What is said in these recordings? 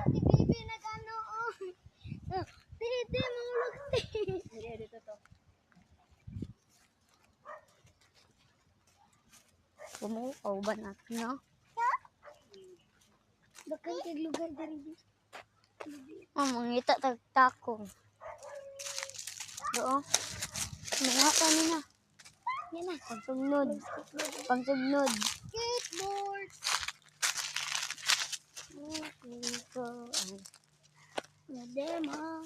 Si Bibi nag-ano, oh. Titi, mahulog. Dito to. Bumukaw ba natin, no? Bakit naglugar dito? Mangita tagtakong. Doon. Mga kanina. Yan na. Pagsugnod. Pagsugnod. Skateboard. Nadema.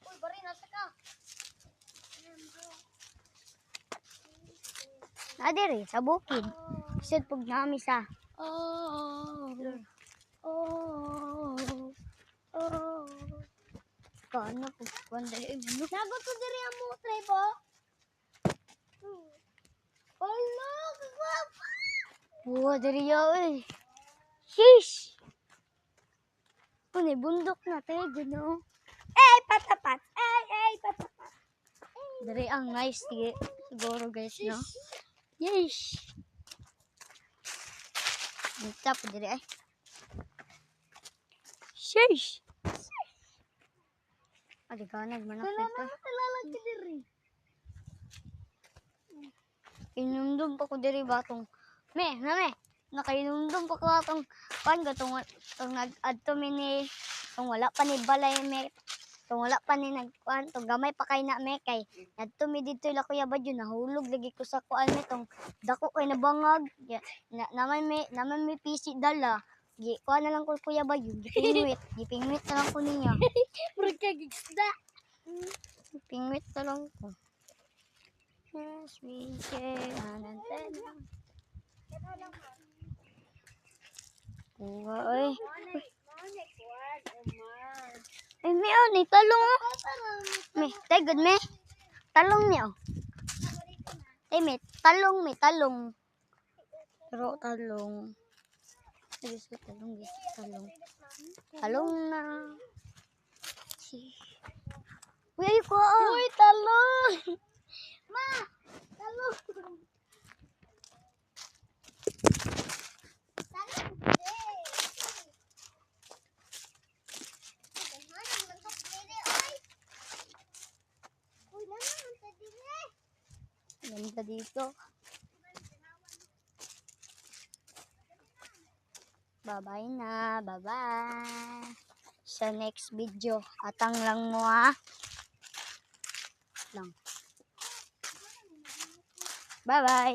Uy, bari, nasa ka. Nadiri, sa bukid. Isod pag nami sa. Oh. Oh. Oh. Kano po. Wanda Nagot ko diri ang mo, Trebo. Wala, kagwapa. buwa diri yaw eh. Sheesh! Kunay bundok na tayo dyan, no? Patapat. Patapat. Dari ang nice siguro guys, no? Yes. Minta po diri ay. Sheesh. Aliganag manak dito. Talalag ka diri. Inumdum pa ko diri batong. Me. Nakainumdum pa ko atong pan gatong nag-adto mi ni tong wala pa ni balay me. Tong wala pa ni nagkuan tong gamay pa kay na me kay adto mi dito la kuya badyo nahulog lagi ko sa kuan me tong dako kay nabangag. Naman may PC dala. Gi kuan na lang ko kuya badyo gipingwit na lang ko niya. Murag ka gigsda. Pingwit na lang ko. Yes, we can antena. Uy. Ay, may ni talong oh. Me, tay good me. Talong niyo. Ay, me talong. Pero talong. Ay, gusto talong. Talong na. Uy, ay ko. Uy, talong. Ma, talong. Ganda dito. Bye-bye na. Bye-bye. Sa next video. Atang lang mo ha. Lang. Bye-bye.